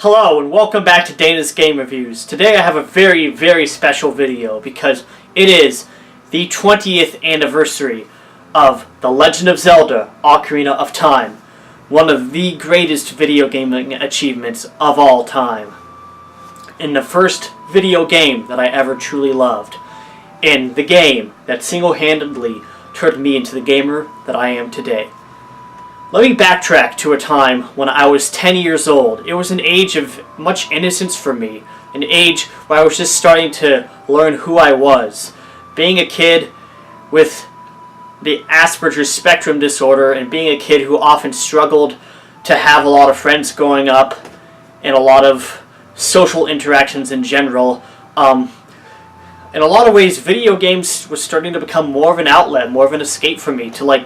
Hello and welcome back to Dana's Game Reviews. Today I have a very special video because it is the 20th anniversary of The Legend of Zelda, Ocarina of Time. One of the greatest video gaming achievements of all time. In the first video game that I ever truly loved. In the game that single-handedly turned me into the gamer that I am today. Let me backtrack to a time when I was 10 years old. It was an age of much innocence for me. An age where I was just starting to learn who I was. Being a kid with the Asperger's spectrum disorder and being a kid who often struggled to have a lot of friends growing up and a lot of social interactions in general. In a lot of ways, video games were starting to become more of an outlet, more of an escape for me to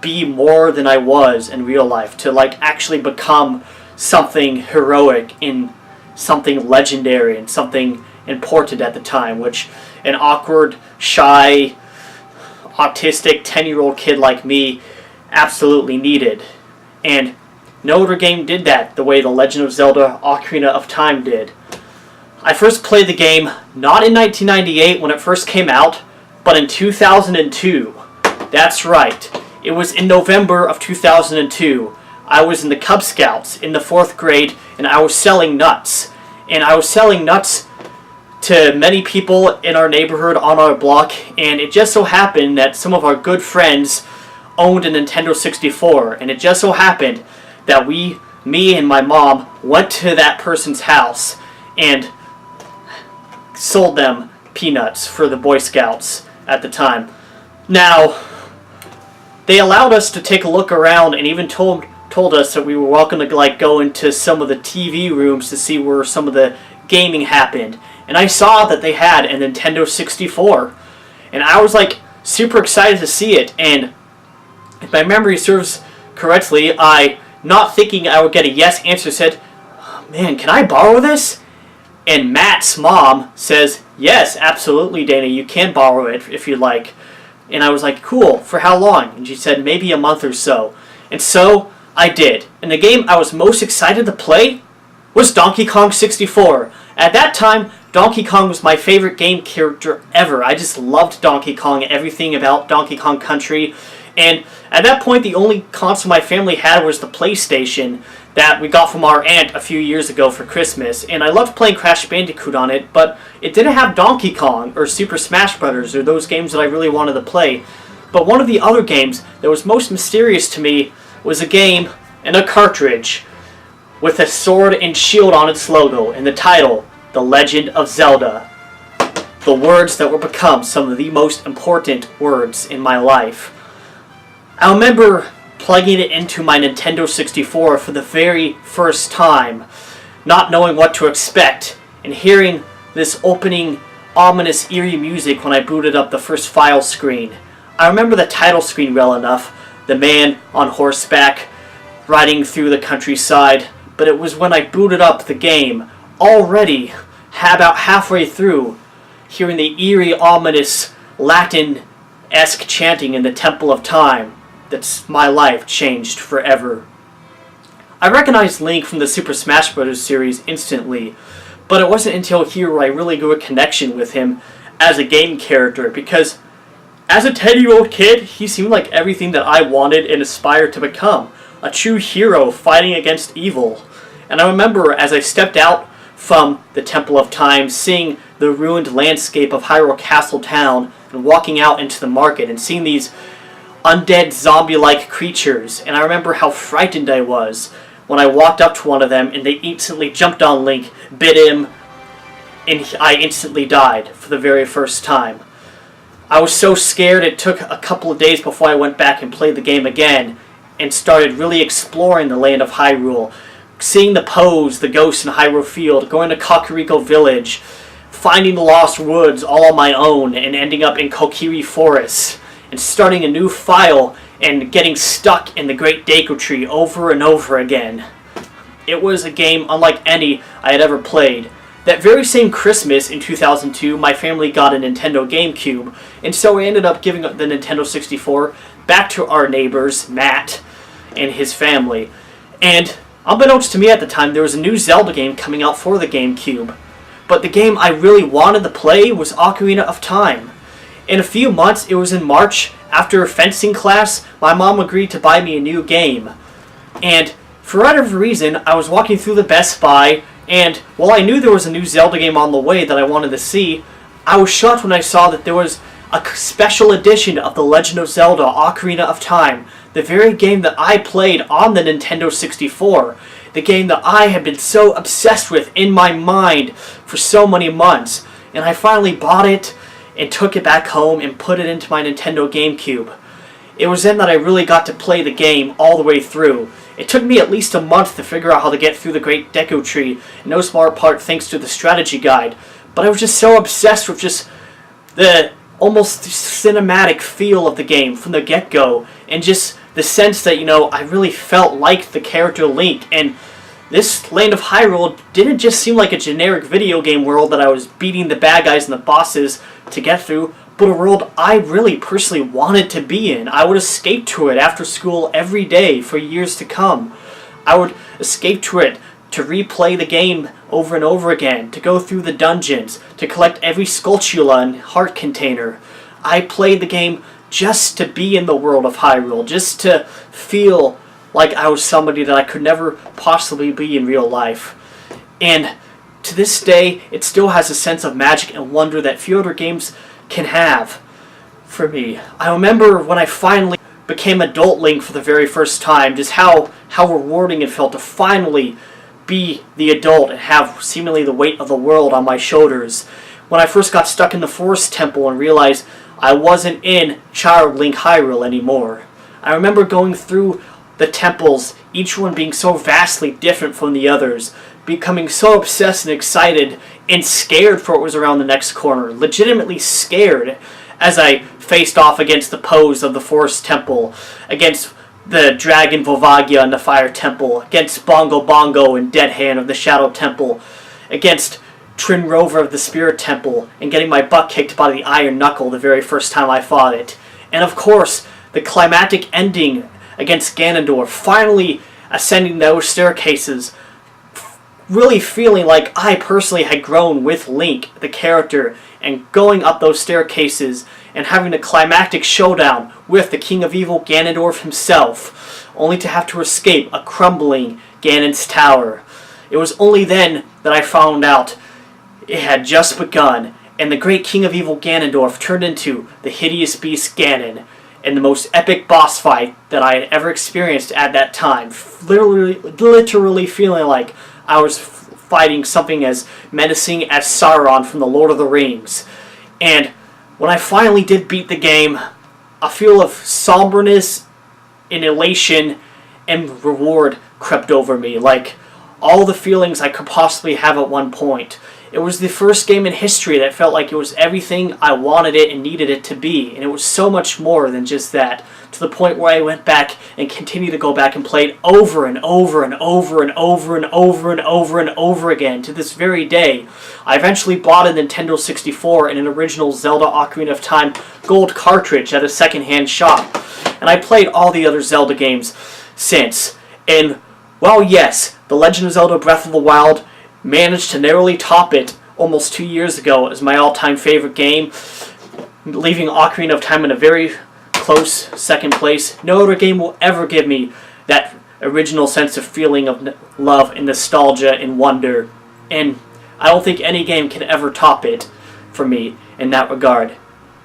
be more than I was in real life, to actually become something heroic in something legendary and something important at the time, which an awkward, shy, autistic 10-year-old kid like me absolutely needed. And no other game did that the way The Legend of Zelda Ocarina of Time did. I first played the game not in 1998 when it first came out, but in 2002. That's right. It was in November of 2002. I was in the Cub Scouts in the 4th grade, and I was selling nuts. And I was selling nuts to many people in our neighborhood on our block, and it just so happened that some of our good friends owned a Nintendo 64, and it just so happened that me and my mom went to that person's house and sold them peanuts for the Boy Scouts at the time. Now, they allowed us to take a look around and even told us that we were welcome to go into some of the TV rooms to see where some of the gaming happened. And I saw that they had a Nintendo 64. And I was super excited to see it. And if my memory serves correctly, I, not thinking I would get a yes answer, said, "Oh, man, can I borrow this?" And Matt's mom says, "Yes, absolutely, Dana, you can borrow it if you'd like." And I was like, "Cool, for how long?" And she said, "Maybe a month or so." And so I did. And the game I was most excited to play was Donkey Kong 64. At that time, Donkey Kong was my favorite game character ever. I just loved Donkey Kong, everything about Donkey Kong Country. And at that point, the only console my family had was the PlayStation that we got from our aunt a few years ago for Christmas. And I loved playing Crash Bandicoot on it, but it didn't have Donkey Kong or Super Smash Bros. Or those games that I really wanted to play. But one of the other games that was most mysterious to me was a game and a cartridge with a sword and shield on its logo and the title, The Legend of Zelda. The words that would become some of the most important words in my life. I remember plugging it into my Nintendo 64 for the very first time, not knowing what to expect, and hearing this opening, ominous, eerie music when I booted up the first file screen. I remember the title screen well enough, the man on horseback riding through the countryside, but it was when I booted up the game, already about halfway through, hearing the eerie, ominous, Latin-esque chanting in the Temple of Time, that my life changed forever. I recognized Link from the Super Smash Bros. Series instantly, but it wasn't until here where I really grew a connection with him as a game character, because as a 10-year-old kid, he seemed like everything that I wanted and aspired to become. A true hero fighting against evil. And I remember as I stepped out from the Temple of Time, seeing the ruined landscape of Hyrule Castle Town, and walking out into the market and seeing these undead zombie-like creatures, and I remember how frightened I was when I walked up to one of them and they instantly jumped on Link, bit him, and I instantly died for the very first time. I was so scared it took a couple of days before I went back and played the game again and started really exploring the land of Hyrule, seeing the Poes, the ghosts in Hyrule Field, going to Kakariko Village, finding the Lost Woods all on my own, and ending up in Kokiri Forest, and starting a new file and getting stuck in the Great Deku Tree over and over again. It was a game unlike any I had ever played. That very same Christmas in 2002, my family got a Nintendo GameCube, and so I ended up giving the Nintendo 64 back to our neighbors, Matt, and his family. And Unbeknownst to me at the time, there was a new Zelda game coming out for the GameCube. But the game I really wanted to play was Ocarina of Time. In a few months, it was in March, after a fencing class, my mom agreed to buy me a new game. And for whatever reason, I was walking through the Best Buy, and while I knew there was a new Zelda game on the way that I wanted to see, I was shocked when I saw that there was a special edition of The Legend of Zelda Ocarina of Time, the very game that I played on the Nintendo 64, the game that I had been so obsessed with in my mind for so many months. And I finally bought it and took it back home and put it into my Nintendo GameCube. It was then that I really got to play the game all the way through. It took me at least a month to figure out how to get through the Great Deku Tree, in no small part thanks to the strategy guide. But I was just so obsessed with just the almost cinematic feel of the game from the get-go, and just the sense that, I really felt like the character Link. And this Land of Hyrule didn't just seem like a generic video game world that I was beating the bad guys and the bosses to get through, but a world I really personally wanted to be in. I would escape to it after school every day for years to come. I would escape to it to replay the game over and over again, to go through the dungeons, to collect every Skulltula and heart container. I played the game just to be in the world of Hyrule, just to feel like I was somebody that I could never possibly be in real life. And to this day, it still has a sense of magic and wonder that few other games can have for me. I remember when I finally became adult Link for the very first time, just how rewarding it felt to finally be the adult and have seemingly the weight of the world on my shoulders. When I first got stuck in the Forest Temple and realized I wasn't in Child Link Hyrule anymore. I remember going through the temples, each one being so vastly different from the others, becoming so obsessed and excited and scared for what was around the next corner, legitimately scared as I faced off against the pose of the Forest Temple, against the Dragon Volvagia in the Fire Temple, against Bongo Bongo and Dead Hand of the Shadow Temple, against Trin Rover of the Spirit Temple, and getting my butt kicked by the Iron Knuckle the very first time I fought it. And of course, the climactic ending against Ganondorf, finally ascending those staircases, really feeling like I personally had grown with Link, the character, and going up those staircases and having a climactic showdown with the King of Evil Ganondorf himself, only to have to escape a crumbling Ganon's tower. It was only then that I found out it had just begun, and the great King of Evil Ganondorf turned into the hideous beast Ganon, in the most epic boss fight that I had ever experienced at that time, literally feeling like I was fighting something as menacing as Sauron from the Lord of the Rings. And when I finally did beat the game, a feel of somberness and elation and reward crept over me, like all the feelings I could possibly have at one point. It was the first game in history that felt like it was everything I wanted it and needed it to be, and it was so much more than just that, to the point where I went back and continued to go back and play it over and over and over and over and over and over and over again to this very day. I eventually bought a Nintendo 64 and an original Zelda Ocarina of Time gold cartridge at a secondhand shop, and I played all the other Zelda games since. And while yes, The Legend of Zelda Breath of the Wild managed to narrowly top it almost 2 years ago as my all-time favorite game, leaving Ocarina of Time in a very close second place, no other game will ever give me that original sense of feeling of love and nostalgia and wonder, and I don't think any game can ever top it for me in that regard.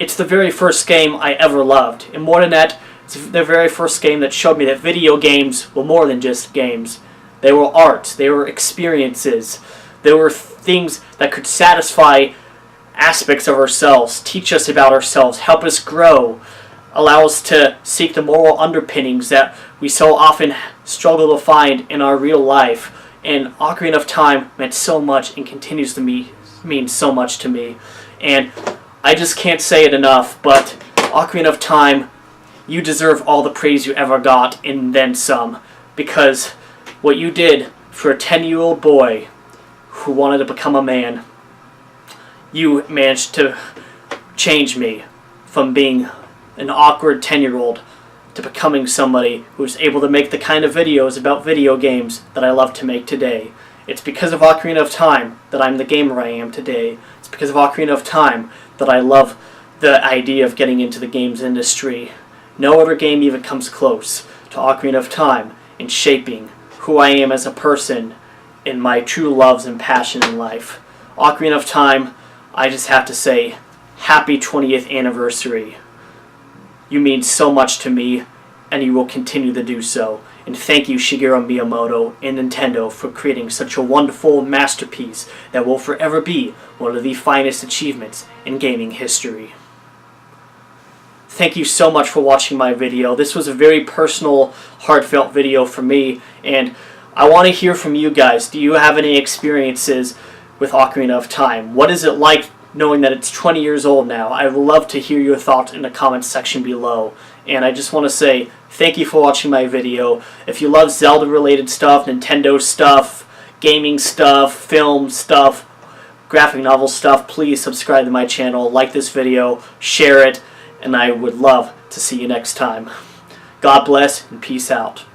It's the very first game I ever loved, and more than that, it's the very first game that showed me that video games were more than just games. They were art, they were experiences, they were things that could satisfy aspects of ourselves, teach us about ourselves, help us grow, allow us to seek the moral underpinnings that we so often struggle to find in our real life. And Ocarina of Time meant so much and continues to mean so much to me. And I just can't say it enough, but Ocarina of Time, you deserve all the praise you ever got and then some, because what you did for a 10-year-old boy who wanted to become a man, you managed to change me from being an awkward 10-year-old to becoming somebody who's able to make the kind of videos about video games that I love to make today. It's because of Ocarina of Time that I'm the gamer I am today. It's because of Ocarina of Time that I love the idea of getting into the games industry. No other game even comes close to Ocarina of Time in shaping who I am as a person in my true loves and passion in life. Ocarina of Time, I just have to say, happy 20th anniversary. You mean so much to me, and you will continue to do so. And thank you, Shigeru Miyamoto and Nintendo, for creating such a wonderful masterpiece that will forever be one of the finest achievements in gaming history. Thank you so much for watching my video. This was a very personal, heartfelt video for me, and I want to hear from you guys. Do you have any experiences with Ocarina of Time? What is it like knowing that it's 20 years old now? I would love to hear your thoughts in the comments section below. And I just want to say thank you for watching my video. If you love Zelda related stuff, Nintendo stuff, gaming stuff, film stuff, graphic novel stuff, please subscribe to my channel, like this video, share it, and I would love to see you next time. God bless and peace out.